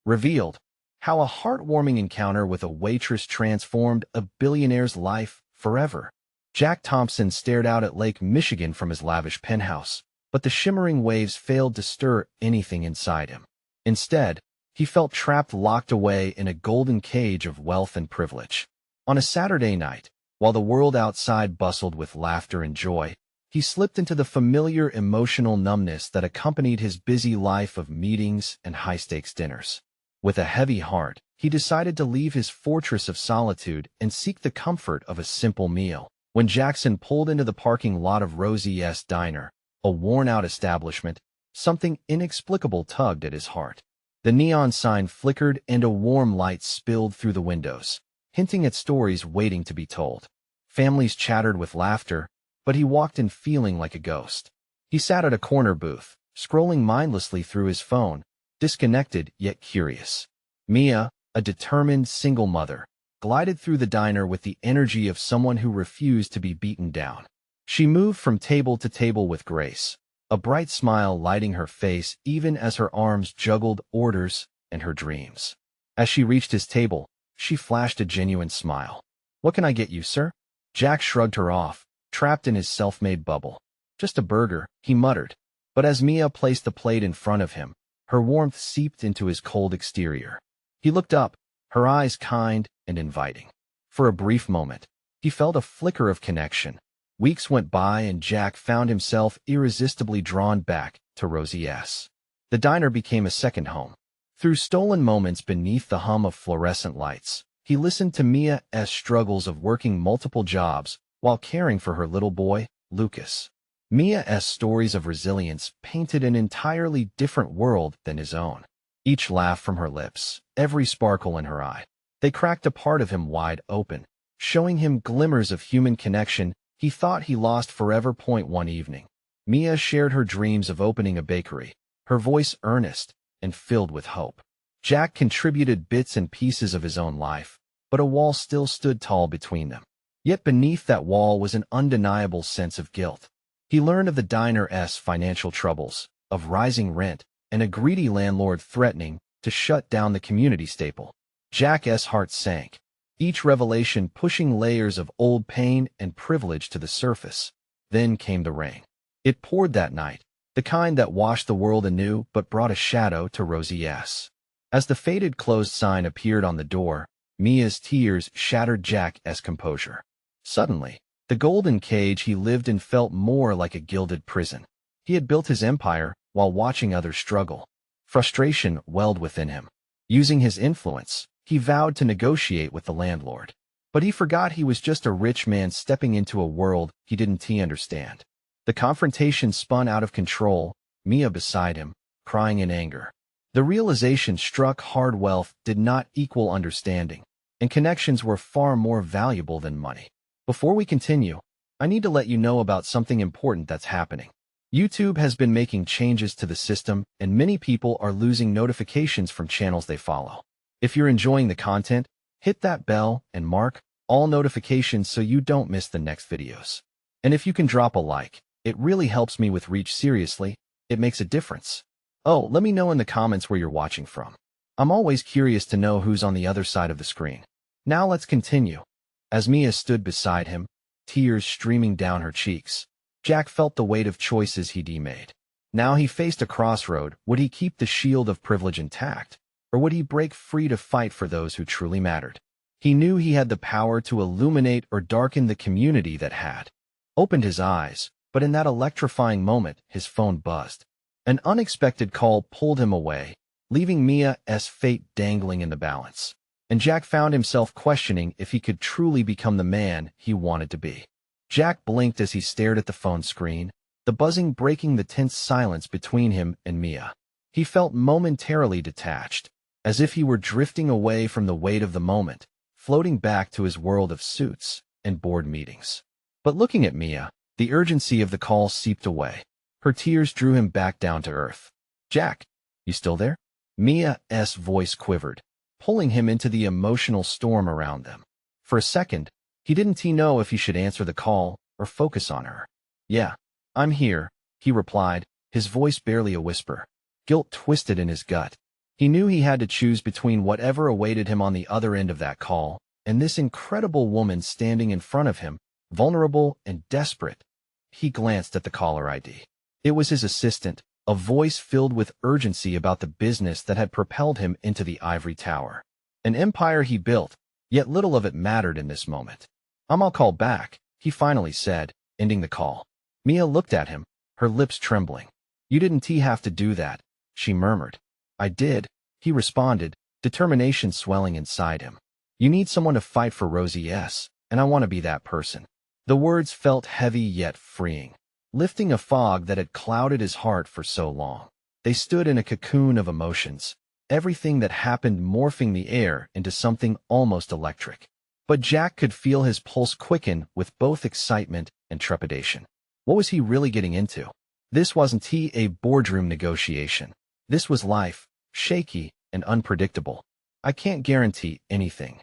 revealed how a heartwarming encounter with a waitress transformed a billionaire's life forever. Jack Thompson stared out at Lake Michigan from his lavish penthouse, but the shimmering waves failed to stir anything inside him. Instead, he felt trapped, locked away in a golden cage of wealth and privilege. On a Saturday night, while the world outside bustled with laughter and joy, he slipped into the familiar emotional numbness that accompanied his busy life of meetings and high-stakes dinners. With a heavy heart, he decided to leave his fortress of solitude and seek the comfort of a simple meal. When Jackson pulled into the parking lot of Rosie's diner, a worn-out establishment, something inexplicable tugged at his heart. The neon sign flickered and a warm light spilled through the windows, hinting at stories waiting to be told. Families chattered with laughter, but he walked in feeling like a ghost. He sat at a corner booth, scrolling mindlessly through his phone, disconnected yet curious. Mia, a determined single mother, glided through the diner with the energy of someone who refused to be beaten down. She moved from table to table with grace, a bright smile lighting her face even as her arms juggled orders and her dreams. As she reached his table, she flashed a genuine smile. "What can I get you, sir?" Jack shrugged her off, trapped in his self-made bubble. "Just a burger," he muttered. But as Mia placed the plate in front of him, her warmth seeped into his cold exterior. He looked up, her eyes kind and inviting. For a brief moment, he felt a flicker of connection. Weeks went by and Jack found himself irresistibly drawn back to Rosie's. The diner became a second home. Through stolen moments beneath the hum of fluorescent lights, he listened to Mia's struggles of working multiple jobs while caring for her little boy, Lucas. Mia's stories of resilience painted an entirely different world than his own. Each laugh from her lips, every sparkle in her eye, they cracked a part of him wide open, showing him glimmers of human connection he thought he lost forever. One evening, Mia shared her dreams of opening a bakery, her voice earnest and filled with hope. Jack contributed bits and pieces of his own life, but a wall still stood tall between them. Yet beneath that wall was an undeniable sense of guilt. He learned of the diner's financial troubles, of rising rent, and a greedy landlord threatening to shut down the community staple. Jack's heart sank, each revelation pushing layers of old pain and privilege to the surface. Then came the rain. It poured that night, the kind that washed the world anew but brought a shadow to Rosie's. As the faded closed sign appeared on the door, Mia's tears shattered Jack's composure. Suddenly, the golden cage he lived in felt more like a gilded prison. He had built his empire while watching others struggle. Frustration welled within him. Using his influence, he vowed to negotiate with the landlord. But he forgot he was just a rich man stepping into a world he didn't understand. The confrontation spun out of control, Mia beside him, crying in anger. The realization struck hard: wealth did not equal understanding, and connections were far more valuable than money. Before we continue, I need to let you know about something important that's happening. YouTube has been making changes to the system, and many people are losing notifications from channels they follow. If you're enjoying the content, hit that bell and mark all notifications so you don't miss the next videos. And if you can drop a like, it really helps me with reach. Seriously, it makes a difference. Oh, let me know in the comments where you're watching from. I'm always curious to know who's on the other side of the screen. Now let's continue. As Mia stood beside him, tears streaming down her cheeks, Jack felt the weight of choices he'd made. Now he faced a crossroad. Would he keep the shield of privilege intact, or would he break free to fight for those who truly mattered? He knew he had the power to illuminate or darken the community that had opened his eyes, but in that electrifying moment, his phone buzzed. An unexpected call pulled him away, leaving Mia's fate dangling in the balance. And Jack found himself questioning if he could truly become the man he wanted to be. Jack blinked as he stared at the phone screen, the buzzing breaking the tense silence between him and Mia. He felt momentarily detached, as if he were drifting away from the weight of the moment, floating back to his world of suits and board meetings. But looking at Mia, the urgency of the call seeped away. Her tears drew him back down to earth. "Jack, you still there?" Mia's voice quivered, pulling him into the emotional storm around them. For a second, he didn't know if he should answer the call or focus on her. "Yeah, I'm here," he replied, his voice barely a whisper. Guilt twisted in his gut. He knew he had to choose between whatever awaited him on the other end of that call and this incredible woman standing in front of him, vulnerable and desperate. He glanced at the caller ID. It was his assistant, a voice filled with urgency about the business that had propelled him into the ivory tower. An empire he built, yet little of it mattered in this moment. I'll call back, he finally said, ending the call. Mia looked at him, her lips trembling. You didn't have to do that, she murmured. I did, he responded, determination swelling inside him. You need someone to fight for Rosie S., and I want to be that person. The words felt heavy yet freeing, lifting a fog that had clouded his heart for so long. They stood in a cocoon of emotions, everything that happened morphing the air into something almost electric. But Jack could feel his pulse quicken with both excitement and trepidation. What was he really getting into? This wasn't a boardroom negotiation. This was life, shaky and unpredictable. I can't guarantee anything.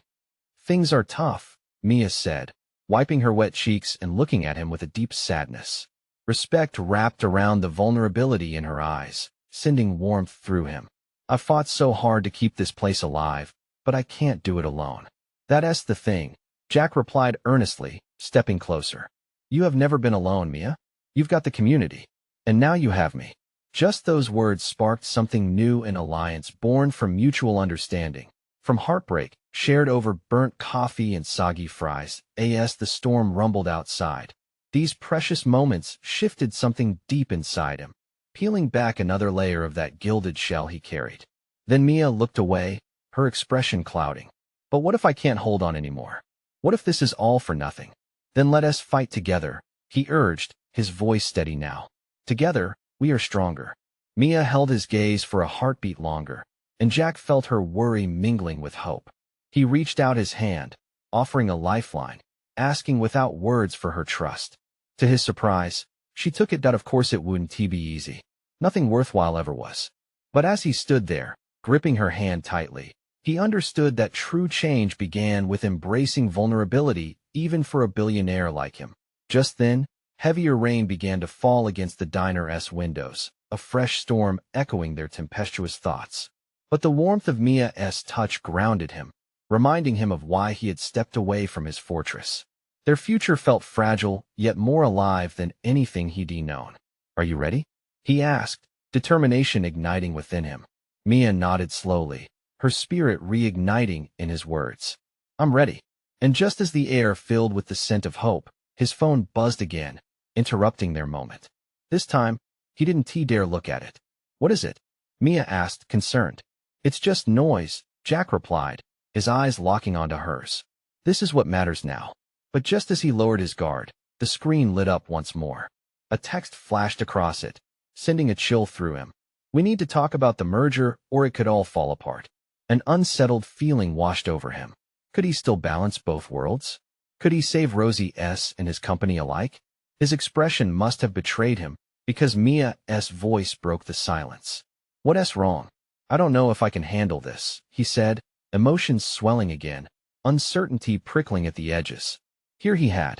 Things are tough, Mia said, wiping her wet cheeks and looking at him with a deep sadness. Respect wrapped around the vulnerability in her eyes, sending warmth through him. I've fought so hard to keep this place alive, but I can't do it alone. That's the thing, Jack replied earnestly, stepping closer. You have never been alone, Mia. You've got the community. And now you have me. Just those words sparked something new, an alliance born from mutual understanding. From heartbreak, shared over burnt coffee and soggy fries, as the storm rumbled outside. These precious moments shifted something deep inside him, peeling back another layer of that gilded shell he carried. Then Mia looked away, her expression clouding. But what if I can't hold on anymore? What if this is all for nothing? Then let us fight together, he urged, his voice steady now. Together, we are stronger. Mia held his gaze for a heartbeat longer, and Jack felt her worry mingling with hope. He reached out his hand, offering a lifeline, asking without words for her trust. To his surprise, she took it. Of course it wouldn't be easy. Nothing worthwhile ever was. But as he stood there, gripping her hand tightly, he understood that true change began with embracing vulnerability, even for a billionaire like him. Just then, heavier rain began to fall against the diner's windows, a fresh storm echoing their tempestuous thoughts. But the warmth of Mia's touch grounded him, reminding him of why he had stepped away from his fortress. Their future felt fragile, yet more alive than anything he'd known. Are you ready? He asked, determination igniting within him. Mia nodded slowly, her spirit reigniting in his words. I'm ready. And just as the air filled with the scent of hope, his phone buzzed again, interrupting their moment. This time, he didn't dare look at it. What is it? Mia asked, concerned. It's just noise, Jack replied, his eyes locking onto hers. This is what matters now. But just as he lowered his guard, the screen lit up once more. A text flashed across it, sending a chill through him. We need to talk about the merger, or it could all fall apart. An unsettled feeling washed over him. Could he still balance both worlds? Could he save Rosie S. and his company alike? His expression must have betrayed him, because Mia's voice broke the silence. What's wrong? I don't know if I can handle this, he said, emotions swelling again, uncertainty prickling at the edges. Here he had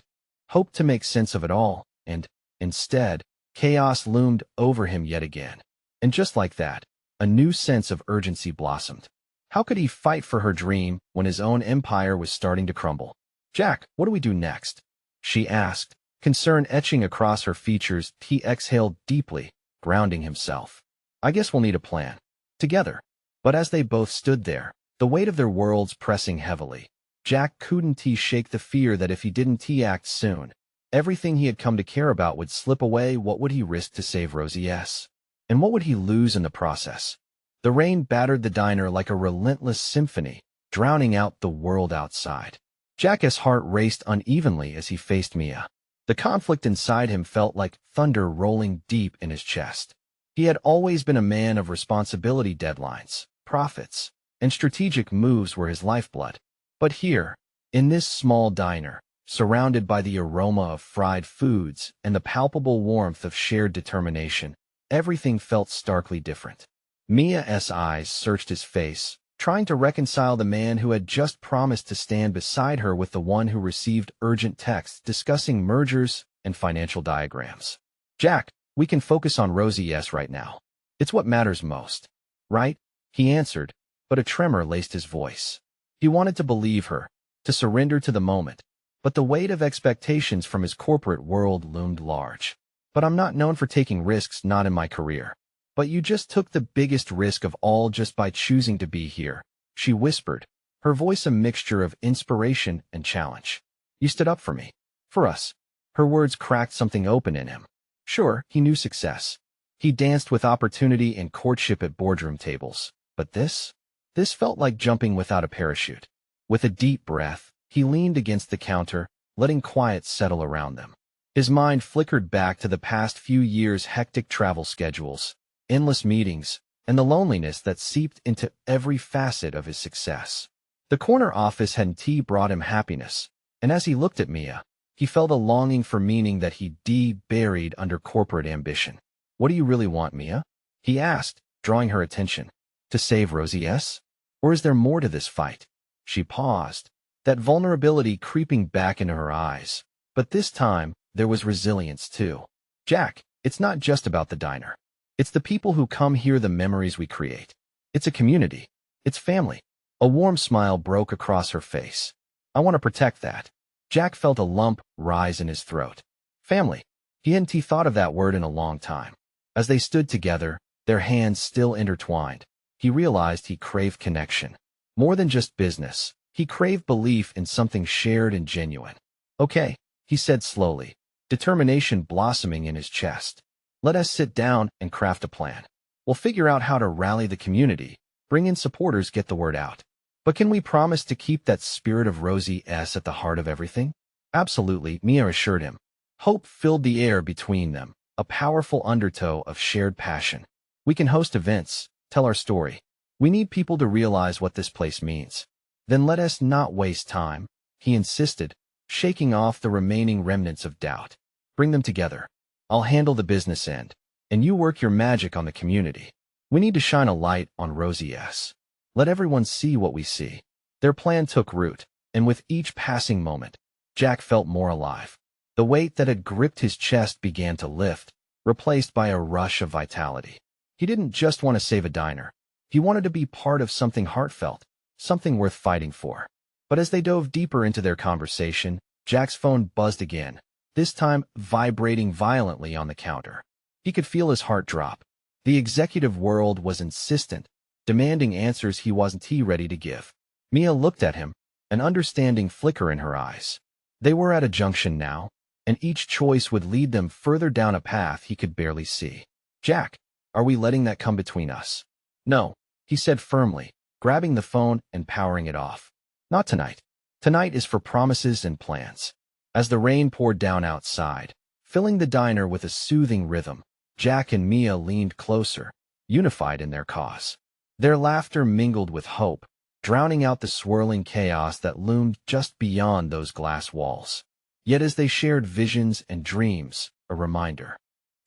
hoped to make sense of it all, and, instead, chaos loomed over him yet again. And just like that, a new sense of urgency blossomed. How could he fight for her dream when his own empire was starting to crumble? Jack, what do we do next? She asked, concern etching across her features. He exhaled deeply, grounding himself. I guess we'll need a plan. Together. But as they both stood there, the weight of their worlds pressing heavily, Jack couldn't shake the fear that if he didn't act soon, everything he had come to care about would slip away. What would he risk to save Rosie S.? And what would he lose in the process? The rain battered the diner like a relentless symphony, drowning out the world outside. Jack's heart raced unevenly as he faced Mia. The conflict inside him felt like thunder rolling deep in his chest. He had always been a man of responsibility. Deadlines, profits, and strategic moves were his lifeblood. But here, in this small diner, surrounded by the aroma of fried foods and the palpable warmth of shared determination, everything felt starkly different. Mia's eyes searched his face, trying to reconcile the man who had just promised to stand beside her with the one who received urgent texts discussing mergers and financial diagrams. Jack, we can focus on Rosie S. right now. It's what matters most. Right? He answered, but a tremor laced his voice. He wanted to believe her, to surrender to the moment, but the weight of expectations from his corporate world loomed large. But I'm not known for taking risks, not in my career. But you just took the biggest risk of all just by choosing to be here, she whispered, her voice a mixture of inspiration and challenge. You stood up for me. For us. Her words cracked something open in him. Sure, he knew success. He danced with opportunity and courtship at boardroom tables. But this? This felt like jumping without a parachute. With a deep breath, he leaned against the counter, letting quiet settle around them. His mind flickered back to the past few years' hectic travel schedules, endless meetings, and the loneliness that seeped into every facet of his success. The corner office and tea brought him happiness, and as he looked at Mia, he felt a longing for meaning that he buried under corporate ambition. What do you really want, Mia? He asked, drawing her attention. To save Rosie S? Or is there more to this fight? She paused, that vulnerability creeping back into her eyes. But this time, there was resilience too. Jack, it's not just about the diner. It's the people who come here, the memories we create. It's a community. It's family. A warm smile broke across her face. I want to protect that. Jack felt a lump rise in his throat. Family. He hadn't thought of that word in a long time. As they stood together, their hands still intertwined, he realized he craved connection. More than just business, he craved belief in something shared and genuine. Okay, he said slowly, determination blossoming in his chest. Let us sit down and craft a plan. We'll figure out how to rally the community, bring in supporters, get the word out. But can we promise to keep that spirit of Rosie S at the heart of everything? Absolutely, Mia assured him. Hope filled the air between them, a powerful undertow of shared passion. We can host events, tell our story. We need people to realize what this place means. Then let us not waste time, he insisted, shaking off the remaining remnants of doubt. Bring them together. I'll handle the business end, and you work your magic on the community. We need to shine a light on Rosie S. Let everyone see what we see. Their plan took root, and with each passing moment, Jack felt more alive. The weight that had gripped his chest began to lift, replaced by a rush of vitality. He didn't just want to save a diner. He wanted to be part of something heartfelt, something worth fighting for. But as they dove deeper into their conversation, Jack's phone buzzed again, this time vibrating violently on the counter. He could feel his heart drop. The executive world was insistent, demanding answers he wasn't ready to give. Mia looked at him, an understanding flicker in her eyes. They were at a junction now, and each choice would lead them further down a path he could barely see. Jack, are we letting that come between us? No, he said firmly, grabbing the phone and powering it off. Not tonight. Tonight is for promises and plans. As the rain poured down outside, filling the diner with a soothing rhythm, Jack and Mia leaned closer, unified in their cause. Their laughter mingled with hope, drowning out the swirling chaos that loomed just beyond those glass walls. Yet as they shared visions and dreams, a reminder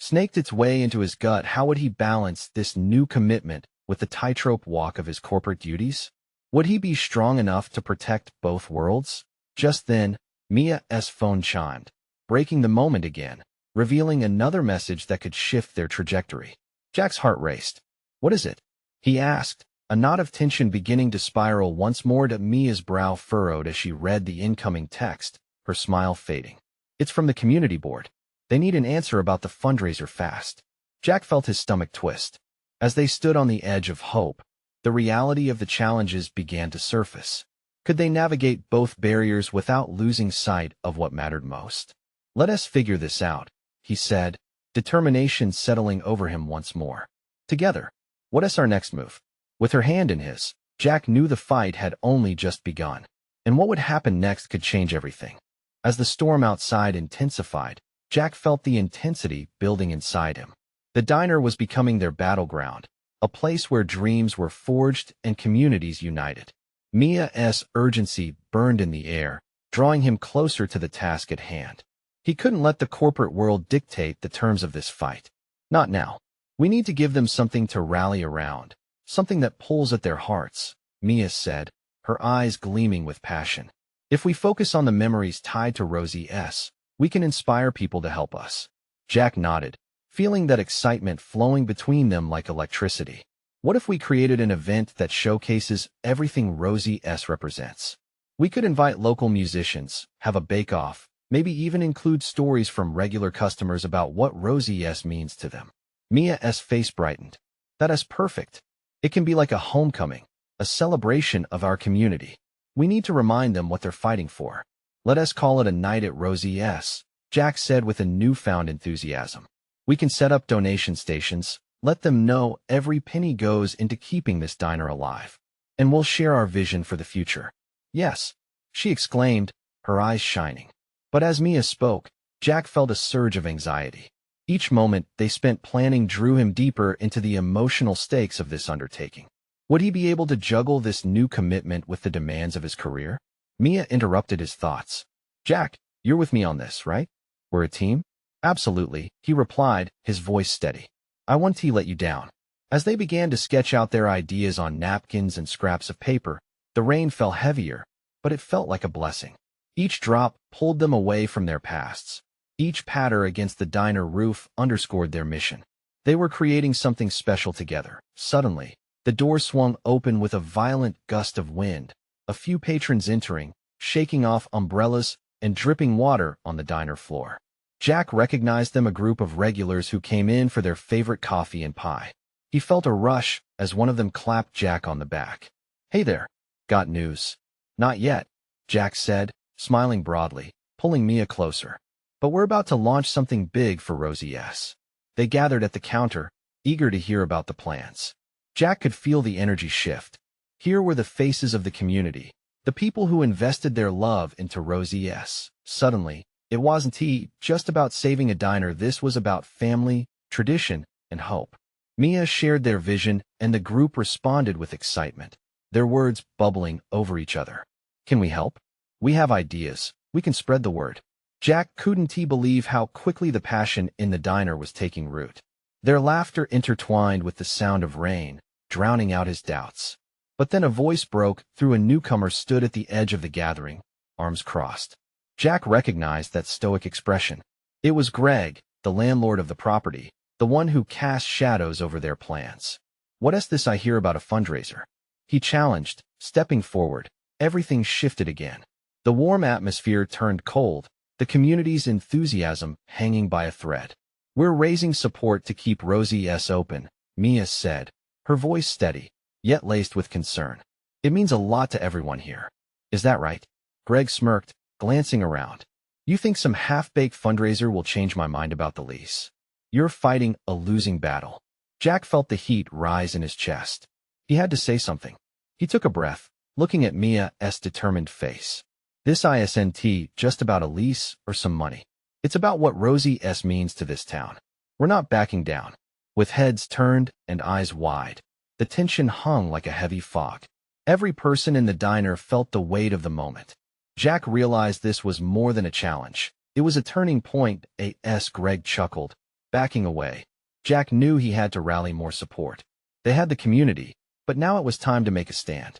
snaked its way into his gut. How would he balance this new commitment with the tightrope walk of his corporate duties? Would he be strong enough to protect both worlds? Just then, Mia's phone chimed, breaking the moment again, revealing another message that could shift their trajectory. Jack's heart raced. What is it? He asked, a knot of tension beginning to spiral once more. Mia's brow furrowed as she read the incoming text, her smile fading. It's from the community board. They need an answer about the fundraiser fast. Jack felt his stomach twist. As they stood on the edge of hope, the reality of the challenges began to surface. Could they navigate both barriers without losing sight of what mattered most? Let us figure this out, he said, determination settling over him once more. Together. What is our next move? With her hand in his, Jack knew the fight had only just begun, and what would happen next could change everything. As the storm outside intensified, Jack felt the intensity building inside him. The diner was becoming their battleground, a place where dreams were forged and communities united. Mia's urgency burned in the air, drawing him closer to the task at hand. He couldn't let the corporate world dictate the terms of this fight. Not now. We need to give them something to rally around, something that pulls at their hearts, Mia said, her eyes gleaming with passion. If we focus on the memories tied to Rosie S., we can inspire people to help us. Jack nodded, feeling that excitement flowing between them like electricity. What if we created an event that showcases everything Rosie S represents? We could invite local musicians, have a bake-off, maybe even include stories from regular customers about what Rosie S means to them. Mia's face brightened. That is perfect. It can be like a homecoming, a celebration of our community. We need to remind them what they're fighting for. Let us call it a night at Rosie S, Jack said with a newfound enthusiasm. We can set up donation stations, let them know every penny goes into keeping this diner alive. And we'll share our vision for the future. Yes, she exclaimed, her eyes shining. But as Mia spoke, Jack felt a surge of anxiety. Each moment they spent planning drew him deeper into the emotional stakes of this undertaking. Would he be able to juggle this new commitment with the demands of his career? Mia interrupted his thoughts. Jack, you're with me on this, right? We're a team? Absolutely, he replied, his voice steady. I won't let you down. As they began to sketch out their ideas on napkins and scraps of paper, the rain fell heavier, but it felt like a blessing. Each drop pulled them away from their pasts. Each patter against the diner roof underscored their mission. They were creating something special together. Suddenly, the door swung open with a violent gust of wind, a few patrons entering, shaking off umbrellas and dripping water on the diner floor. Jack recognized them, a group of regulars who came in for their favorite coffee and pie. He felt a rush as one of them clapped Jack on the back. Hey there, got news? Not yet, Jack said, smiling broadly, pulling Mia closer. But we're about to launch something big for Rosie S. They gathered at the counter, eager to hear about the plans. Jack could feel the energy shift. Here were the faces of the community, the people who invested their love into Rosie S. Suddenly, it wasn't just about saving a diner. This was about family, tradition, and hope. Mia shared their vision, and the group responded with excitement, their words bubbling over each other. Can we help? We have ideas. We can spread the word. Jack couldn't believe how quickly the passion in the diner was taking root. Their laughter intertwined with the sound of rain, drowning out his doubts. But then a voice broke through. A newcomer stood at the edge of the gathering, arms crossed. Jack recognized that stoic expression. It was Greg, the landlord of the property, the one who cast shadows over their plans. What is this I hear about a fundraiser? He challenged, stepping forward. Everything shifted again. The warm atmosphere turned cold, the community's enthusiasm hanging by a thread. We're raising support to keep Rosie S open, Mia said, her voice steady, yet laced with concern. It means a lot to everyone here. Is that right? Greg smirked, glancing around. You think some half-baked fundraiser will change my mind about the lease? You're fighting a losing battle. Jack felt the heat rise in his chest. He had to say something. He took a breath, looking at Mia's determined face. This isn't just about a lease or some money. It's about what Rosie S means to this town. We're not backing down. With heads turned and eyes wide, the tension hung like a heavy fog. Every person in the diner felt the weight of the moment. Jack realized this was more than a challenge. It was a turning point. Greg chuckled, backing away. Jack knew he had to rally more support. They had the community, but now it was time to make a stand.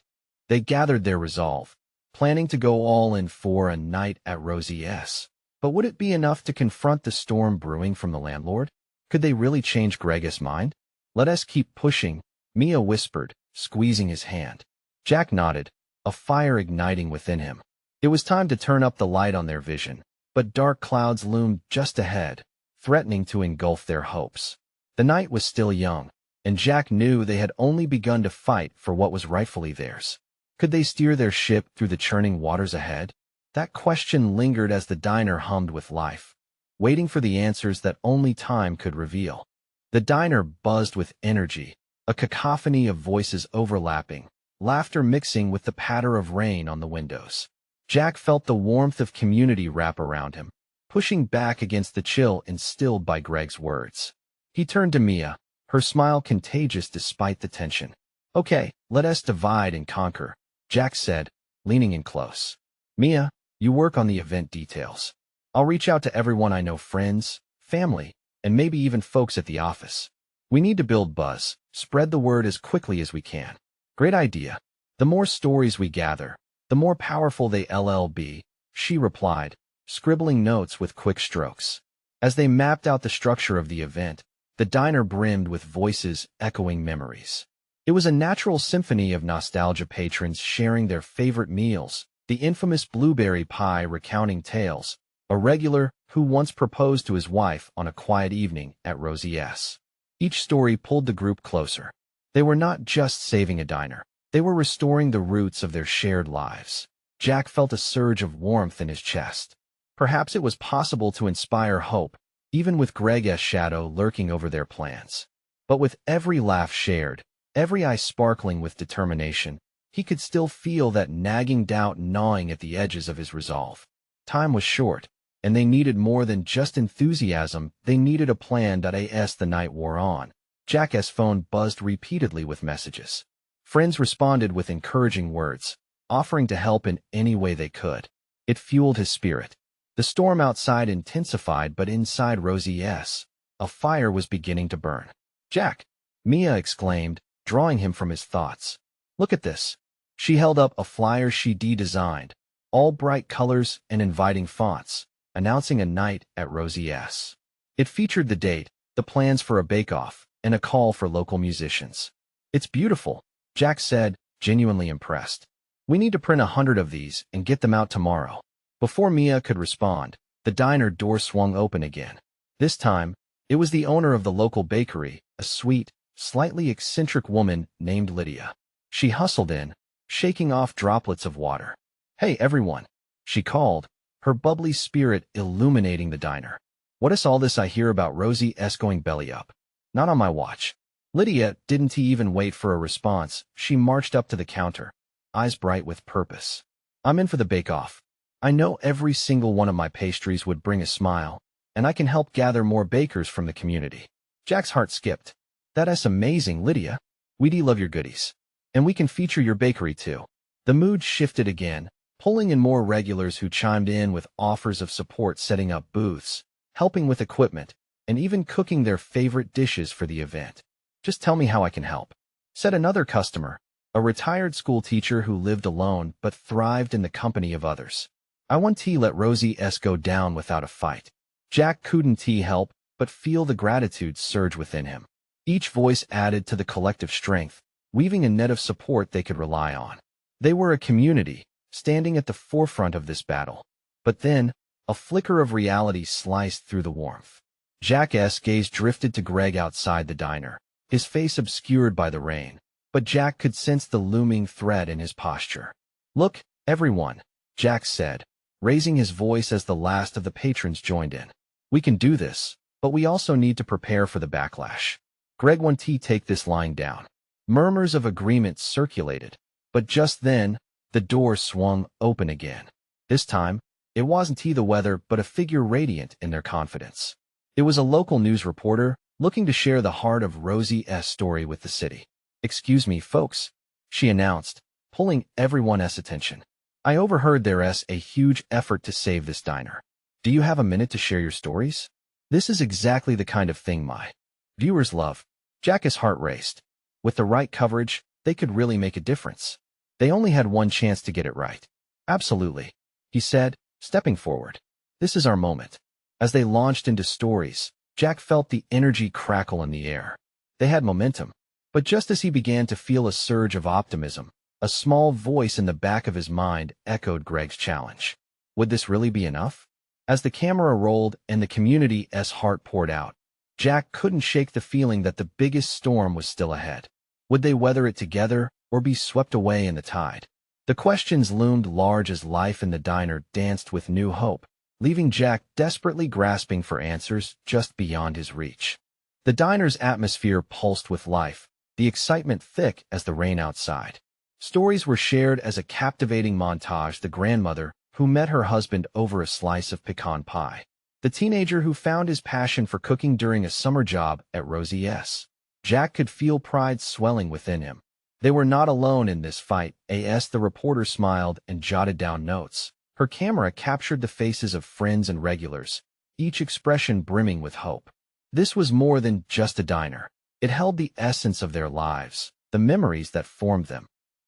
They gathered their resolve, planning to go all in for a night at Rosie S. But would it be enough to confront the storm brewing from the landlord? Could they really change Greg's mind? Let us keep pushing, Mia whispered, squeezing his hand. Jack nodded, a fire igniting within him. It was time to turn up the light on their vision, but dark clouds loomed just ahead, threatening to engulf their hopes. The night was still young, and Jack knew they had only begun to fight for what was rightfully theirs. Could they steer their ship through the churning waters ahead? That question lingered as the diner hummed with life, waiting for the answers that only time could reveal. The diner buzzed with energy, a cacophony of voices overlapping, laughter mixing with the patter of rain on the windows. Jack felt the warmth of community wrap around him, pushing back against the chill instilled by Greg's words. He turned to Mia, her smile contagious despite the tension. Okay, let us divide and conquer, Jack said, leaning in close. Mia, you work on the event details. I'll reach out to everyone I know, friends, family, and maybe even folks at the office. We need to build buzz, spread the word as quickly as we can. Great idea. The more stories we gather, the more powerful they'll be, she replied, scribbling notes with quick strokes. As they mapped out the structure of the event, the diner brimmed with voices echoing memories. It was a natural symphony of nostalgia, patrons sharing their favorite meals, the infamous blueberry pie recounting tales, a regular who once proposed to his wife on a quiet evening at Rosie's. Each story pulled the group closer. They were not just saving a diner. They were restoring the roots of their shared lives. Jack felt a surge of warmth in his chest. Perhaps it was possible to inspire hope, even with Greg's shadow lurking over their plans. But with every laugh shared, every eye sparkling with determination, he could still feel that nagging doubt gnawing at the edges of his resolve. Time was short, and they needed more than just enthusiasm. They needed a plan. As the night wore on, Jack's phone buzzed repeatedly with messages. Friends responded with encouraging words, offering to help in any way they could. It fueled his spirit. The storm outside intensified, but inside Rosie's, a fire was beginning to burn. "Jack!" Mia exclaimed, drawing him from his thoughts. "Look at this." She held up a flyer she'd designed, all bright colors and inviting fonts, announcing a night at Rosie's. It featured the date, the plans for a bake-off, and a call for local musicians. "It's beautiful," Jack said, genuinely impressed. "We need to print 100 of these and get them out tomorrow." Before Mia could respond, the diner door swung open again. This time, it was the owner of the local bakery, a sweet, slightly eccentric woman named Lydia. She hustled in, shaking off droplets of water. "Hey, everyone," she called, her bubbly spirit illuminating the diner. "What is all this I hear about Rosie's going belly up? Not on my watch." Lydia didn't even wait for a response. She marched up to the counter, eyes bright with purpose. "I'm in for the bake-off. I know every single one of my pastries would bring a smile, and I can help gather more bakers from the community." Jack's heart skipped. "That's amazing, Lydia. We'd love your goodies. And we can feature your bakery too." The mood shifted again, pulling in more regulars who chimed in with offers of support, setting up booths, helping with equipment, and even cooking their favorite dishes for the event. "Just tell me how I can help," said another customer, a retired school teacher who lived alone but thrived in the company of others. "I want to let Rosie's go down without a fight." Jack couldn't help but feel the gratitude surge within him. Each voice added to the collective strength, weaving a net of support they could rely on. They were a community, standing at the forefront of this battle. But then, a flicker of reality sliced through the warmth. Jack's gaze drifted to Greg outside the diner, his face obscured by the rain, but Jack could sense the looming threat in his posture. "Look, everyone," Jack said, raising his voice as the last of the patrons joined in. "We can do this, but we also need to prepare for the backlash." Greg won't take this lying down. Murmurs of agreement circulated, but just then, the door swung open again. This time, it wasn't the weather but a figure radiant in their confidence. It was a local news reporter, looking to share the heart of Rosie's story with the city. "Excuse me, folks," she announced, pulling everyone's attention. "I overheard there's a huge effort to save this diner. Do you have a minute to share your stories? This is exactly the kind of thing my viewers love." Jack's heart raced. With the right coverage, they could really make a difference. They only had one chance to get it right. "Absolutely," he said, stepping forward. "This is our moment." As they launched into stories, Jack felt the energy crackle in the air. They had momentum. But just as he began to feel a surge of optimism, a small voice in the back of his mind echoed Greg's challenge. Would this really be enough? As the camera rolled and the community's heart poured out, Jack couldn't shake the feeling that the biggest storm was still ahead. Would they weather it together or be swept away in the tide? The questions loomed large as life in the diner danced with new hope, leaving Jack desperately grasping for answers just beyond his reach. The diner's atmosphere pulsed with life, the excitement thick as the rain outside. Stories were shared as a captivating montage: the grandmother who met her husband over a slice of pecan pie, the teenager who found his passion for cooking during a summer job at Rosie's. Jack could feel pride swelling within him. They were not alone in this fight. The reporter smiled and jotted down notes. Her camera captured the faces of friends and regulars, each expression brimming with hope. This was more than just a diner. It held the essence of their lives, the memories that formed them.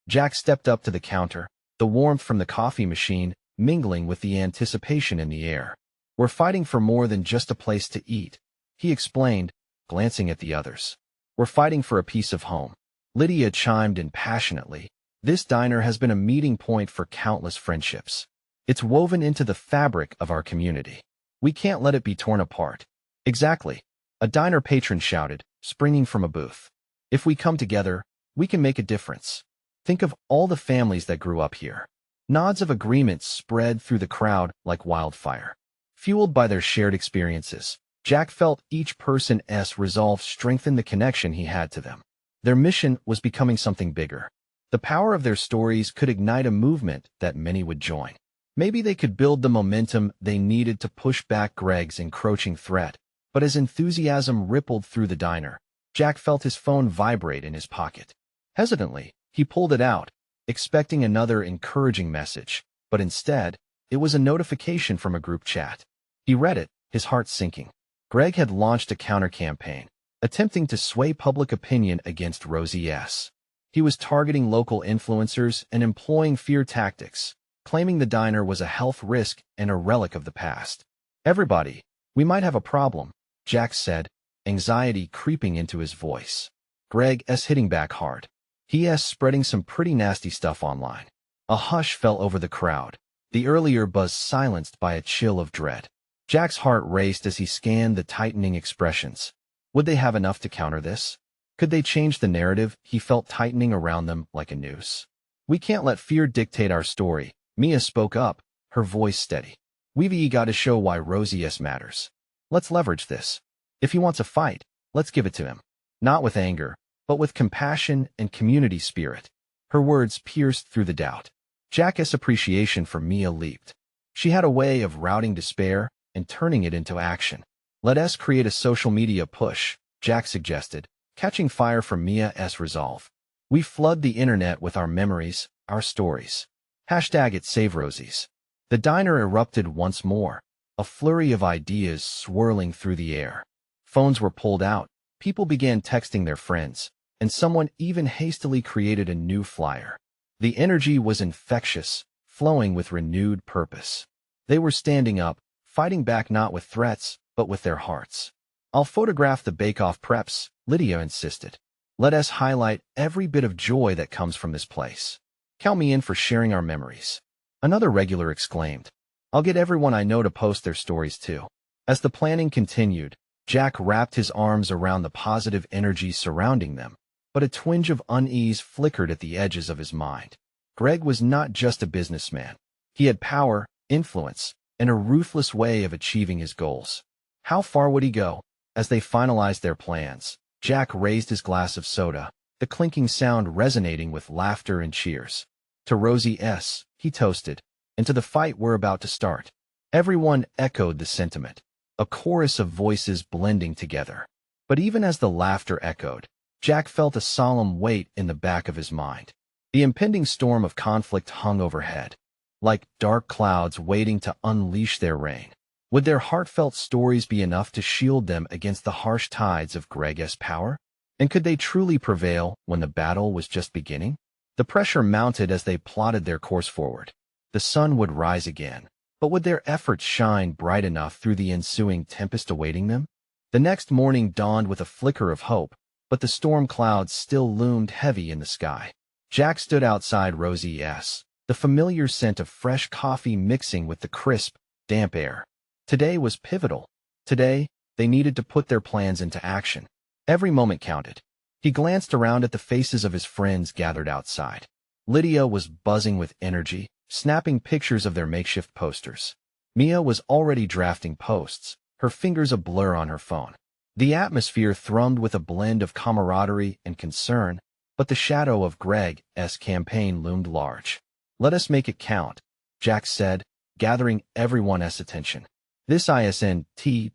Jack stepped up to the counter, the warmth from the coffee machine mingling with the anticipation in the air. "We're fighting for more than just a place to eat," he explained, glancing at the others. "We're fighting for a piece of home." Lydia chimed in passionately. This diner has been a meeting point for countless friendships. It's woven into the fabric of our community. We can't let it be torn apart. Exactly, a diner patron shouted, springing from a booth. If we come together, we can make a difference. Think of all the families that grew up here. Nods of agreement spread through the crowd like wildfire. Fueled by their shared experiences, Jack felt each person's resolve strengthen the connection he had to them. Their mission was becoming something bigger. The power of their stories could ignite a movement that many would join. Maybe they could build the momentum they needed to push back Greg's encroaching threat. But as enthusiasm rippled through the diner, Jack felt his phone vibrate in his pocket. Hesitantly, he pulled it out, expecting another encouraging message, but instead, it was a notification from a group chat. He read it, his heart sinking. Greg had launched a counter-campaign, attempting to sway public opinion against Rosie S. He was targeting local influencers and employing fear tactics, claiming the diner was a health risk and a relic of the past. Everybody, we might have a problem, Jack said, anxiety creeping into his voice. Greg's hitting back hard. He's spreading some pretty nasty stuff online. A hush fell over the crowd, the earlier buzz silenced by a chill of dread. Jack's heart raced as he scanned the tightening expressions. Would they have enough to counter this? Could they change the narrative he felt tightening around them like a noose? We can't let fear dictate our story, Mia spoke up, her voice steady. We've got to show why Rosie S matters. Let's leverage this. If he wants a fight, let's give it to him. Not with anger, but with compassion and community spirit. Her words pierced through the doubt. Jack's appreciation for Mia leaped. She had a way of routing despair and turning it into action. Let us create a social media push, Jack suggested, catching fire from Mia's resolve. We flood the internet with our memories, our stories. #ItSaveRosies. The diner erupted once more, a flurry of ideas swirling through the air. Phones were pulled out, people began texting their friends, and someone even hastily created a new flyer. The energy was infectious, flowing with renewed purpose. They were standing up, fighting back not with threats, but with their hearts. I'll photograph the bake-off preps, Lydia insisted. Let us highlight every bit of joy that comes from this place. Count me in for sharing our memories. Another regular exclaimed. I'll get everyone I know to post their stories too. As the planning continued, Jack wrapped his arms around the positive energy surrounding them, but a twinge of unease flickered at the edges of his mind. Greg was not just a businessman. He had power, influence, and a ruthless way of achieving his goals. How far would he go? As they finalized their plans, Jack raised his glass of soda, the clinking sound resonating with laughter and cheers. To Rosie S., he toasted, and to the fight we're about to start. Everyone echoed the sentiment, a chorus of voices blending together. But even as the laughter echoed, Jack felt a solemn weight in the back of his mind. The impending storm of conflict hung overhead, like dark clouds waiting to unleash their rain. Would their heartfelt stories be enough to shield them against the harsh tides of Greg's power? And could they truly prevail when the battle was just beginning? The pressure mounted as they plotted their course forward. The sun would rise again, but would their efforts shine bright enough through the ensuing tempest awaiting them? The next morning dawned with a flicker of hope, but the storm clouds still loomed heavy in the sky. Jack stood outside Rosie S., the familiar scent of fresh coffee mixing with the crisp, damp air. Today was pivotal. Today, they needed to put their plans into action. Every moment counted. He glanced around at the faces of his friends gathered outside. Lydia was buzzing with energy, snapping pictures of their makeshift posters. Mia was already drafting posts, her fingers a blur on her phone. The atmosphere thrummed with a blend of camaraderie and concern, but the shadow of Greg's campaign loomed large. Let us make it count, Jack said, gathering everyone's attention. This isn't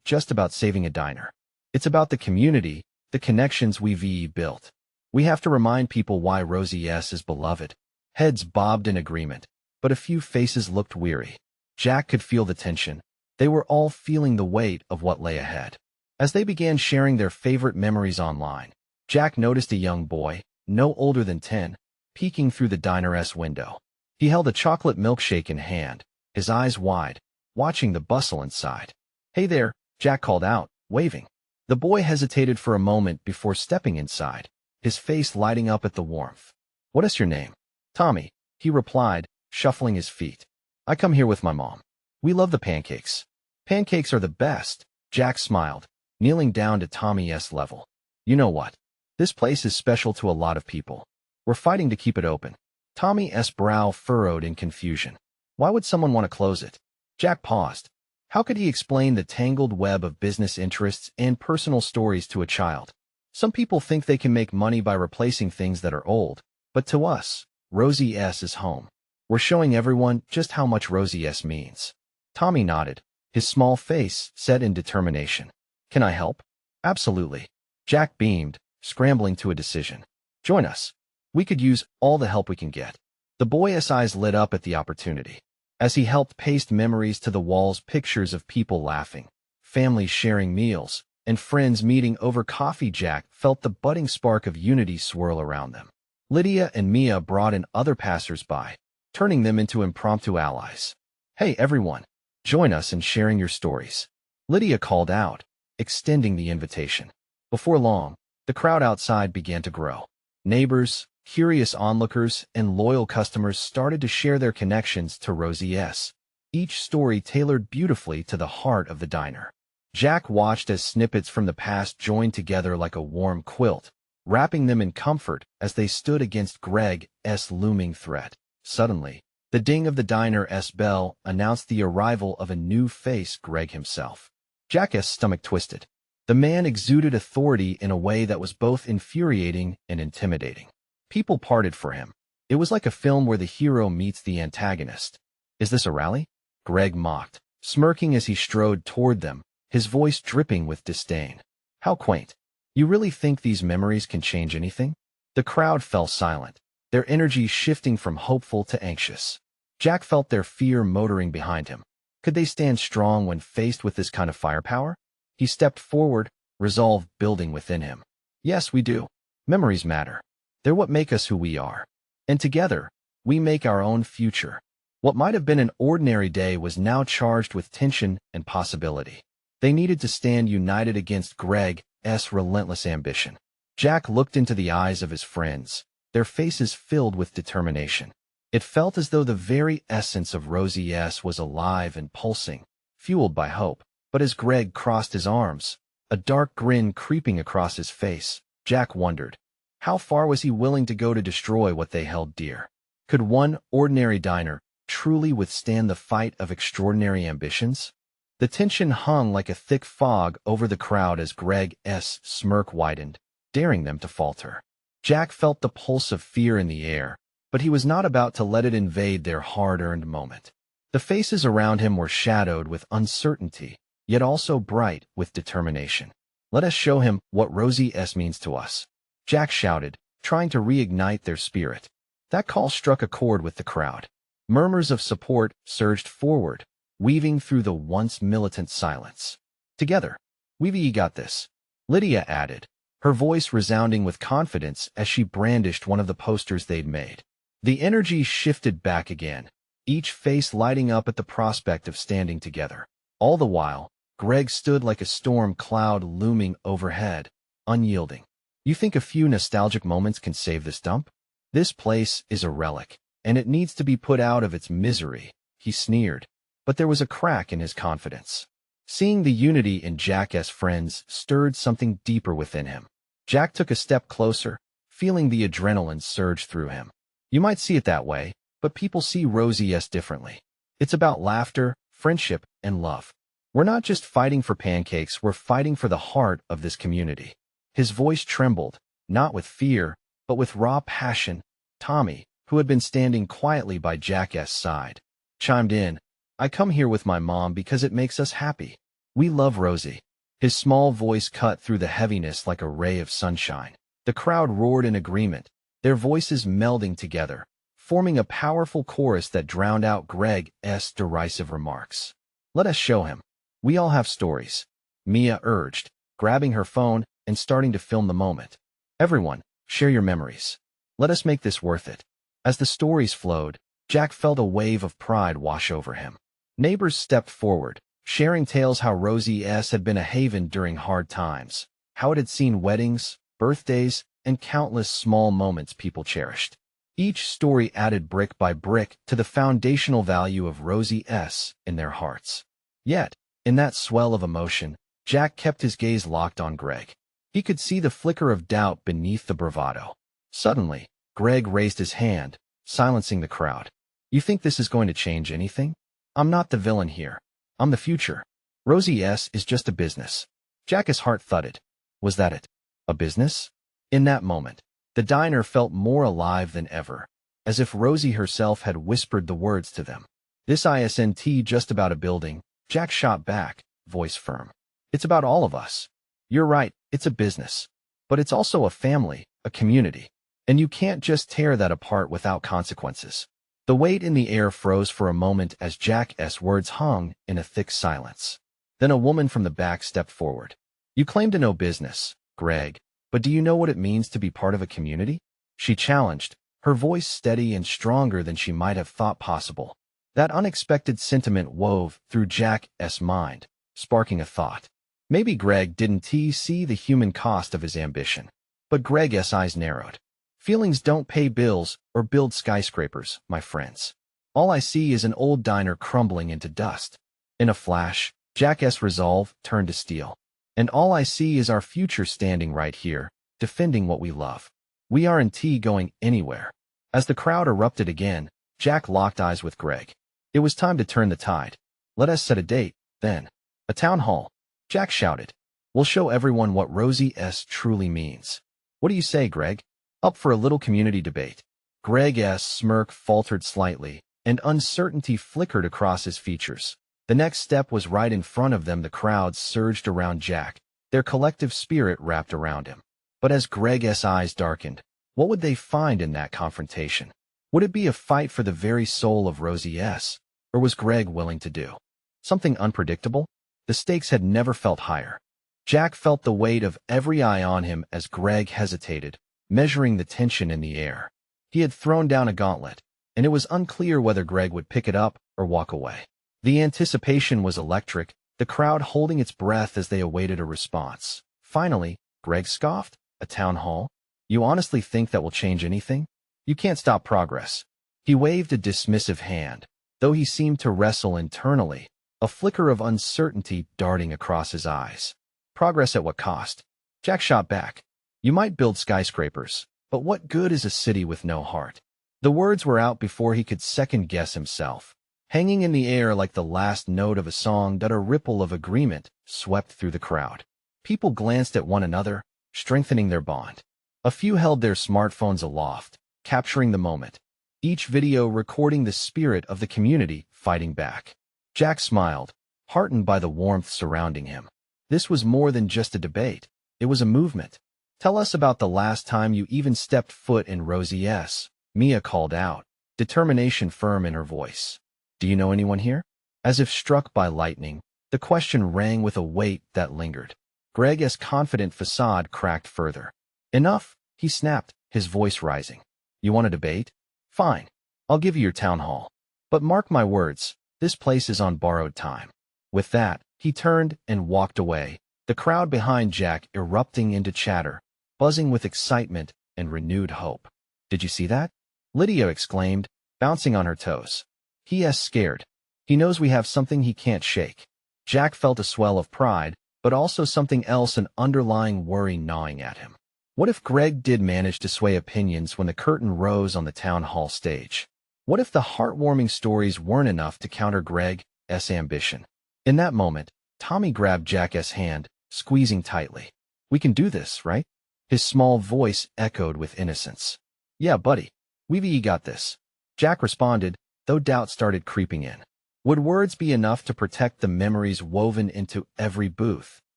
just about saving a diner. It's about the community, the connections we've built. We have to remind people why Rosie S. is beloved. Heads bobbed in agreement, but a few faces looked weary. Jack could feel the tension. They were all feeling the weight of what lay ahead. As they began sharing their favorite memories online, Jack noticed a young boy, no older than 10, peeking through the diner's window. He held a chocolate milkshake in hand, his eyes wide, watching the bustle inside. Hey there, Jack called out, waving. The boy hesitated for a moment before stepping inside. his face lighting up at the warmth. "What is your name?" "Tommy," he replied, shuffling his feet. "I come here with my mom. We love the pancakes." "Pancakes are the best," Jack smiled, kneeling down to Tommy's level. "You know what? This place is special to a lot of people. We're fighting to keep it open." Tommy's brow furrowed in confusion. Why would someone want to close it? Jack paused. How could he explain the tangled web of business interests and personal stories to a child? Some people think they can make money by replacing things that are old, but to us, Rosie's is home. We're showing everyone just how much Rosie's means. Tommy nodded, his small face set in determination. "Can I help?" "Absolutely." Jack beamed, scrambling to a decision. "Join us. We could use all the help we can get." The boy's eyes lit up at the opportunity. As he helped paste memories to the walls, pictures of people laughing, families sharing meals, and friends meeting over coffee, Jack felt the budding spark of unity swirl around them. Lydia and Mia brought in other passers-by, turning them into impromptu allies. "Hey, everyone, join us in sharing your stories," Lydia called out, extending the invitation. Before long, the crowd outside began to grow. Neighbors, curious onlookers, and loyal customers started to share their connections to Rosie's, each story tailored beautifully to the heart of the diner. Jack watched as snippets from the past joined together like a warm quilt, wrapping them in comfort as they stood against Greg's looming threat. Suddenly, the ding of the diner's bell announced the arrival of a new face, Greg himself. Jack's stomach twisted. The man exuded authority in a way that was both infuriating and intimidating. People parted for him. It was like a film where the hero meets the antagonist. "Is this a rally?" Greg mocked, smirking as he strode toward them, his voice dripping with disdain. "How quaint. You really think these memories can change anything?" The crowd fell silent, their energy shifting from hopeful to anxious. Jack felt their fear motoring behind him. Could they stand strong when faced with this kind of firepower? He stepped forward, resolve building within him. "Yes, we do. Memories matter. They're what make us who we are. And together, we make our own future." What might have been an ordinary day was now charged with tension and possibility. They needed to stand united against Greg's relentless ambition. Jack looked into the eyes of his friends, their faces filled with determination. It felt as though the very essence of Rosie's was alive and pulsing, fueled by hope. But as Greg crossed his arms, a dark grin creeping across his face, Jack wondered, how far was he willing to go to destroy what they held dear? Could one ordinary diner truly withstand the fight of extraordinary ambitions? The tension hung like a thick fog over the crowd as Greg's smirk widened, daring them to falter. Jack felt the pulse of fear in the air, but he was not about to let it invade their hard-earned moment. The faces around him were shadowed with uncertainty, yet also bright with determination. "Let us show him what Rosie's means to us," Jack shouted, trying to reignite their spirit. That call struck a chord with the crowd. Murmurs of support surged forward, weaving through the once militant silence. "Together, we've got this," Lydia added, her voice resounding with confidence as she brandished one of the posters they'd made. The energy shifted back again, each face lighting up at the prospect of standing together. All the while, Greg stood like a storm cloud looming overhead, unyielding. "You think a few nostalgic moments can save this dump? This place is a relic, and it needs to be put out of its misery," he sneered, but there was a crack in his confidence. Seeing the unity in Jack's friends stirred something deeper within him. Jack took a step closer, feeling the adrenaline surge through him. "You might see it that way, but people see Rosie's differently. It's about laughter, friendship, and love. We're not just fighting for pancakes, we're fighting for the heart of this community." His voice trembled, not with fear, but with raw passion. Tommy, who had been standing quietly by Jack's side, chimed in, "I come here with my mom because it makes us happy. We love Rosie." His small voice cut through the heaviness like a ray of sunshine. The crowd roared in agreement, their voices melding together, forming a powerful chorus that drowned out Greg's derisive remarks. "Let us show him. We all have stories," Mia urged, grabbing her phone and starting to film the moment. "Everyone, share your memories. Let us make this worth it." As the stories flowed, Jack felt a wave of pride wash over him. Neighbors stepped forward, sharing tales how Rosie's had been a haven during hard times, how it had seen weddings, birthdays, and countless small moments people cherished. Each story added brick by brick to the foundational value of Rosie's in their hearts. Yet, in that swell of emotion, Jack kept his gaze locked on Greg. He could see the flicker of doubt beneath the bravado. Suddenly, Greg raised his hand, silencing the crowd. "You think this is going to change anything? I'm not the villain here. I'm the future. Rosie's is just a business." Jack's heart thudded. Was that it? A business? In that moment, the diner felt more alive than ever, as if Rosie herself had whispered the words to them. "This isn't just about a building," Jack shot back, voice firm. "It's about all of us. You're right, it's a business. But it's also a family, a community. And you can't just tear that apart without consequences." The weight in the air froze for a moment as Jack's words hung in a thick silence. Then a woman from the back stepped forward. "You claim to know business, Greg, but do you know what it means to be part of a community?" She challenged, her voice steady and stronger than she might have thought possible. That unexpected sentiment wove through Jack's mind, sparking a thought. Maybe Greg didn't see the human cost of his ambition. But Greg's eyes narrowed. "Feelings don't pay bills or build skyscrapers, my friends. All I see is an old diner crumbling into dust." In a flash, Jack's resolve turned to steel. "And all I see is our future standing right here, defending what we love. We aren't going anywhere." As the crowd erupted again, Jack locked eyes with Greg. It was time to turn the tide. "Let us set a date, then." "A town hall," Jack shouted. "We'll show everyone what Rosie's truly means. What do you say, Greg? Up for a little community debate?" Greg's smirk faltered slightly, and uncertainty flickered across his features. The next step was right in front of them. The crowd surged around Jack, their collective spirit wrapped around him. But as Greg's eyes darkened, what would they find in that confrontation? Would it be a fight for the very soul of Rosie's, or was Greg willing to do something unpredictable? The stakes had never felt higher. Jack felt the weight of every eye on him as Greg hesitated, measuring the tension in the air. He had thrown down a gauntlet, and it was unclear whether Greg would pick it up or walk away. The anticipation was electric, the crowd holding its breath as they awaited a response. Finally, Greg scoffed. "A town hall? You honestly think that will change anything? You can't stop progress." He waved a dismissive hand, though he seemed to wrestle internally, a flicker of uncertainty darting across his eyes. "Progress at what cost?" Jack shot back. "You might build skyscrapers, but what good is a city with no heart?" The words were out before he could second-guess himself. Hanging in the air like the last note of a song that a ripple of agreement swept through the crowd. People glanced at one another, strengthening their bond. A few held their smartphones aloft, capturing the moment, each video recording the spirit of the community fighting back. Jack smiled, heartened by the warmth surrounding him. This was more than just a debate. It was a movement. "Tell us about the last time you even stepped foot in Rosie's," Mia called out, determination firm in her voice. "Do you know anyone here?" As if struck by lightning, the question rang with a weight that lingered. Greg's confident facade cracked further. "Enough," he snapped, his voice rising. "You want a debate? Fine. I'll give you your town hall. But mark my words, this place is on borrowed time." With that, he turned and walked away, the crowd behind Jack erupting into chatter, buzzing with excitement and renewed hope. "Did you see that?" Lydia exclaimed, bouncing on her toes. "He's scared. He knows we have something he can't shake." Jack felt a swell of pride, but also something else, an underlying worry gnawing at him. What if Greg did manage to sway opinions when the curtain rose on the town hall stage? What if the heartwarming stories weren't enough to counter Greg's ambition? In that moment, Tommy grabbed Jack's hand, squeezing tightly. "We can do this, right?" His small voice echoed with innocence. "Yeah, buddy. We've got this." Jack responded, though doubt started creeping in. Would words be enough to protect the memories woven into every booth,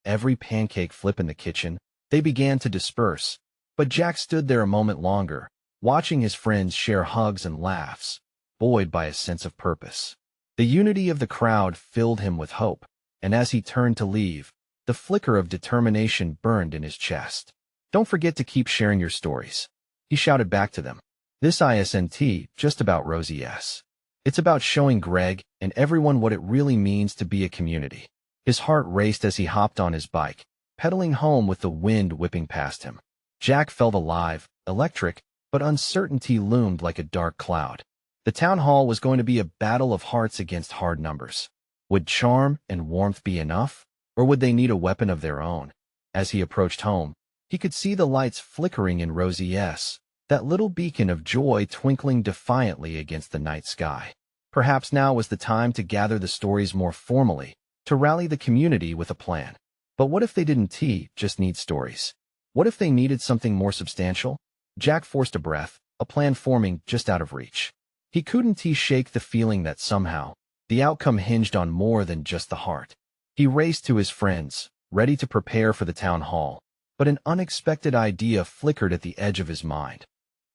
every pancake flip in the kitchen? They began to disperse, but Jack stood there a moment longer, watching his friends share hugs and laughs, buoyed by a sense of purpose. The unity of the crowd filled him with hope, and as he turned to leave, the flicker of determination burned in his chest. "Don't forget to keep sharing your stories," he shouted back to them. "This isn't just about Rosie's. It's about showing Greg and everyone what it really means to be a community." His heart raced as he hopped on his bike, pedaling home with the wind whipping past him. Jack felt alive, electric, but uncertainty loomed like a dark cloud. The town hall was going to be a battle of hearts against hard numbers. Would charm and warmth be enough, or would they need a weapon of their own? As he approached home, he could see the lights flickering in Rosie's, that little beacon of joy twinkling defiantly against the night sky. Perhaps now was the time to gather the stories more formally, to rally the community with a plan. But what if they didn't just need stories? What if they needed something more substantial? Jack forced a breath, a plan forming just out of reach. He couldn't shake the feeling that somehow, the outcome hinged on more than just the heart. He raced to his friends, ready to prepare for the town hall, but an unexpected idea flickered at the edge of his mind.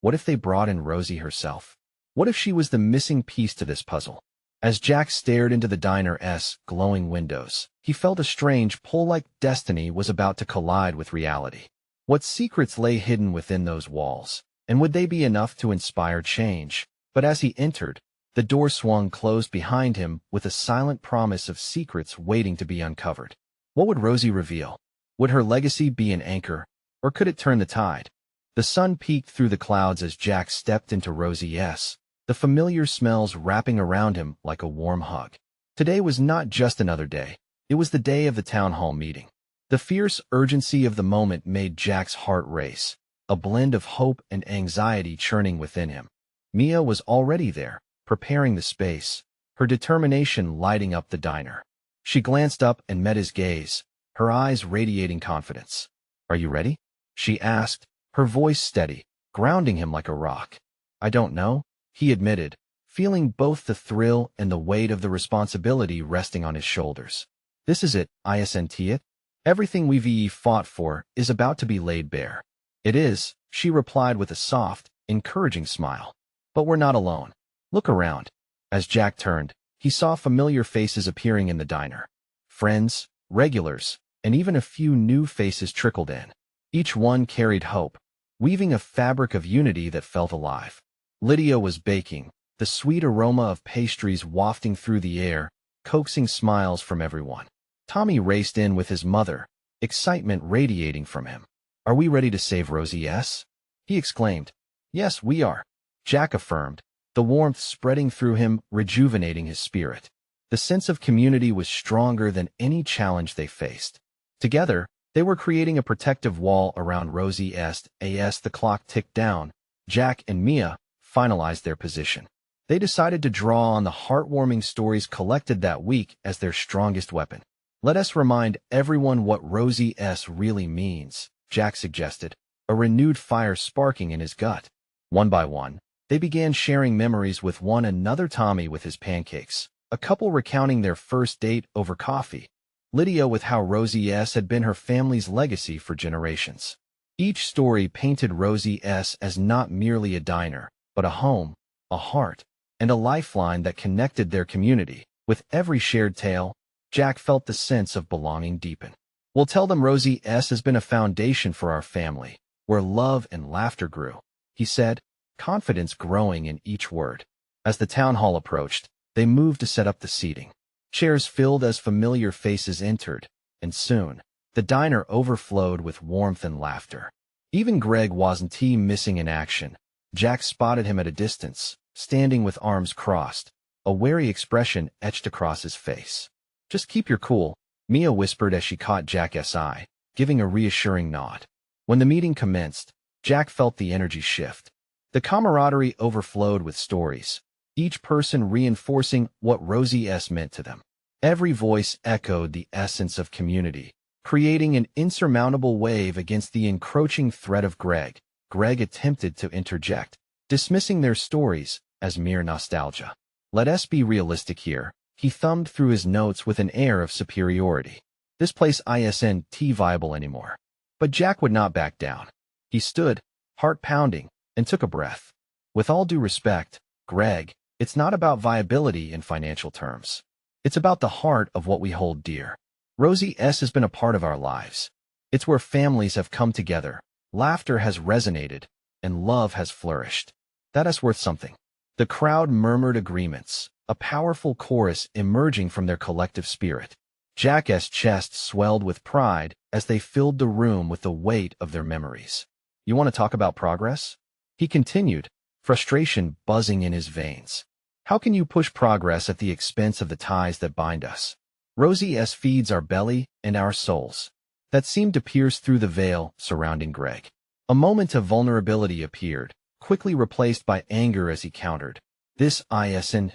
What if they brought in Rosie herself? What if she was the missing piece to this puzzle? As Jack stared into the diner's glowing windows, he felt a strange pull like destiny was about to collide with reality. What secrets lay hidden within those walls, and would they be enough to inspire change? But as he entered, the door swung closed behind him with a silent promise of secrets waiting to be uncovered. What would Rosie reveal? Would her legacy be an anchor, or could it turn the tide? The sun peeked through the clouds as Jack stepped into Rosie's, the familiar smells wrapping around him like a warm hug. Today was not just another day. It was the day of the town hall meeting. The fierce urgency of the moment made Jack's heart race, a blend of hope and anxiety churning within him. Mia was already there, preparing the space, her determination lighting up the diner. She glanced up and met his gaze, her eyes radiating confidence. "Are you ready?" she asked, her voice steady, grounding him like a rock. "I don't know," he admitted, feeling both the thrill and the weight of the responsibility resting on his shoulders. "This is it, isn't it? Everything we've fought for is about to be laid bare." "It is," she replied with a soft, encouraging smile. "But we're not alone. Look around." As Jack turned, he saw familiar faces appearing in the diner. Friends, regulars, and even a few new faces trickled in. Each one carried hope, weaving a fabric of unity that felt alive. Lydia was baking, the sweet aroma of pastries wafting through the air, coaxing smiles from everyone. Tommy raced in with his mother, excitement radiating from him. "Are we ready to save Rosie's?" he exclaimed. "Yes, we are," Jack affirmed, the warmth spreading through him, rejuvenating his spirit. The sense of community was stronger than any challenge they faced. Together, they were creating a protective wall around Rosie. As the clock ticked down, Jack and Mia finalized their position. They decided to draw on the heartwarming stories collected that week as their strongest weapon. "Let us remind everyone what Rosie's really means," Jack suggested, a renewed fire sparking in his gut. One by one, they began sharing memories with one another. Tommy with his pancakes, a couple recounting their first date over coffee, Lydia with how Rosie's had been her family's legacy for generations. Each story painted Rosie's as not merely a diner, but a home, a heart, and a lifeline that connected their community. With every shared tale, Jack felt the sense of belonging deepen. "We'll tell them Rosie's has been a foundation for our family, where love and laughter grew," he said, confidence growing in each word. As the town hall approached, they moved to set up the seating. Chairs filled as familiar faces entered, and soon, the diner overflowed with warmth and laughter. Even Greg wasn't missing in action. Jack spotted him at a distance, standing with arms crossed, a wary expression etched across his face. "Just keep your cool," Mia whispered as she caught Jack's eye, giving a reassuring nod. When the meeting commenced, Jack felt the energy shift. The camaraderie overflowed with stories, each person reinforcing what Rosie's meant to them. Every voice echoed the essence of community, creating an insurmountable wave against the encroaching threat of Greg. Greg attempted to interject, dismissing their stories as mere nostalgia. "Let us be realistic here," he thumbed through his notes with an air of superiority. "This place isn't viable anymore." But Jack would not back down. He stood, heart pounding, and took a breath. "With all due respect, Greg, it's not about viability in financial terms. It's about the heart of what we hold dear. Rosie's has been a part of our lives. It's where families have come together, laughter has resonated, and love has flourished. That is worth something." The crowd murmured agreements, a powerful chorus emerging from their collective spirit. Jack's chest swelled with pride as they filled the room with the weight of their memories. You want to talk about progress? He continued, frustration buzzing in his veins. How can you push progress at the expense of the ties that bind us? Rosie feeds our belly and our souls. That seemed to pierce through the veil surrounding Greg. A moment of vulnerability appeared, quickly replaced by anger as he countered. This isn't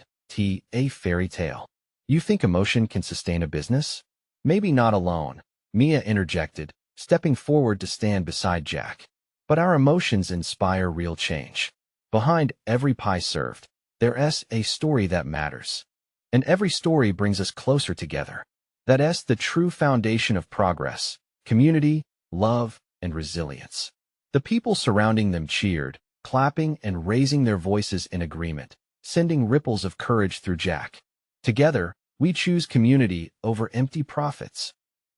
a fairy tale. You think emotion can sustain a business? Maybe not alone, Mia interjected, stepping forward to stand beside Jack. But our emotions inspire real change. Behind every pie served, there's a story that matters. And every story brings us closer together. That's the true foundation of progress, community, love, and resilience. The people surrounding them cheered, clapping and raising their voices in agreement, sending ripples of courage through Jack. Together, we choose community over empty profits.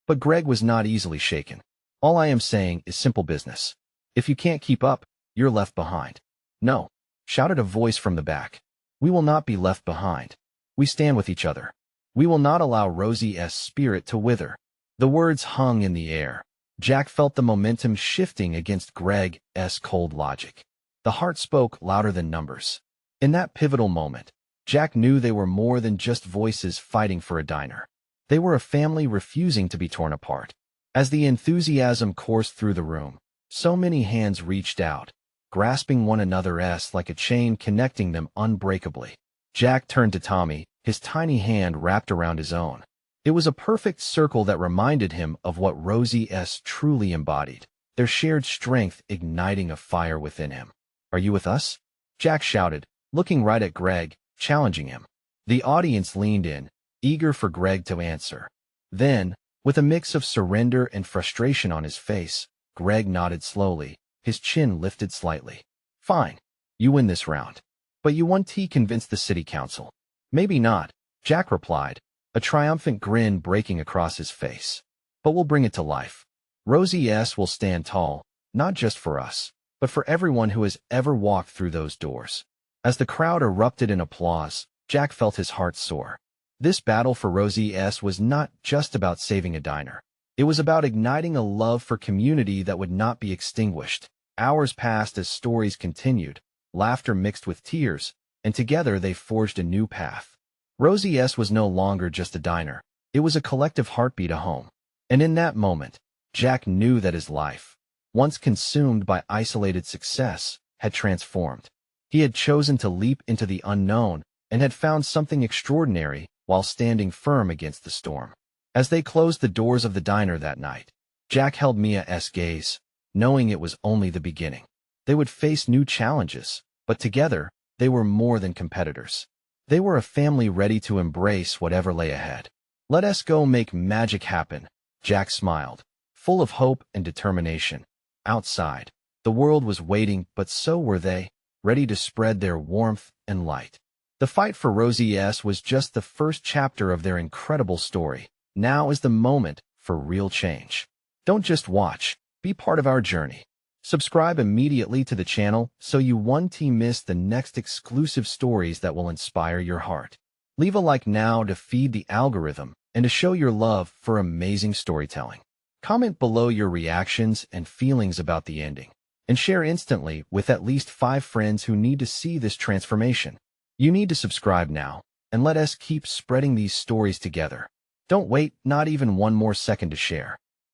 But Greg was not easily shaken. All I am saying is simple business. If you can't keep up, you're left behind. No, shouted a voice from the back. We will not be left behind. We stand with each other. We will not allow Rosie's spirit to wither. The words hung in the air. Jack felt the momentum shifting against Greg's cold logic. The heart spoke louder than numbers. In that pivotal moment, Jack knew they were more than just voices fighting for a diner. They were a family refusing to be torn apart. As the enthusiasm coursed through the room, so many hands reached out, grasping one another's like a chain connecting them unbreakably. Jack turned to Tommy, his tiny hand wrapped around his own. It was a perfect circle that reminded him of what Rosie's truly embodied, their shared strength igniting a fire within him. Are you with us? Jack shouted, looking right at Greg, challenging him. The audience leaned in, eager for Greg to answer. Then, with a mix of surrender and frustration on his face, Greg nodded slowly, his chin lifted slightly. Fine. You win this round. But you won't convince the city council. Maybe not, Jack replied, a triumphant grin breaking across his face. But we'll bring it to life. Rosie's will stand tall, not just for us, but for everyone who has ever walked through those doors. As the crowd erupted in applause, Jack felt his heart soar. This battle for Rosie's was not just about saving a diner. It was about igniting a love for community that would not be extinguished. Hours passed as stories continued, laughter mixed with tears, and together they forged a new path. Rosie's was no longer just a diner. It was a collective heartbeat, a home. And in that moment, Jack knew that his life, once consumed by isolated success, had transformed. He had chosen to leap into the unknown and had found something extraordinary while standing firm against the storm. As they closed the doors of the diner that night, Jack held Mia's gaze, knowing it was only the beginning. They would face new challenges, but together, they were more than competitors. They were a family ready to embrace whatever lay ahead. Let us go make magic happen, Jack smiled, full of hope and determination. Outside, the world was waiting, but so were they, ready to spread their warmth and light. The fight for Rosie's was just the first chapter of their incredible story. Now is the moment for real change. Don't just watch, be part of our journey. Subscribe immediately to the channel so you won't miss the next exclusive stories that will inspire your heart. Leave a like now to feed the algorithm and to show your love for amazing storytelling. Comment below your reactions and feelings about the ending, and share instantly with at least 5 friends who need to see this transformation. You need to subscribe now, and let us keep spreading these stories together. Don't wait, not even one more second to share.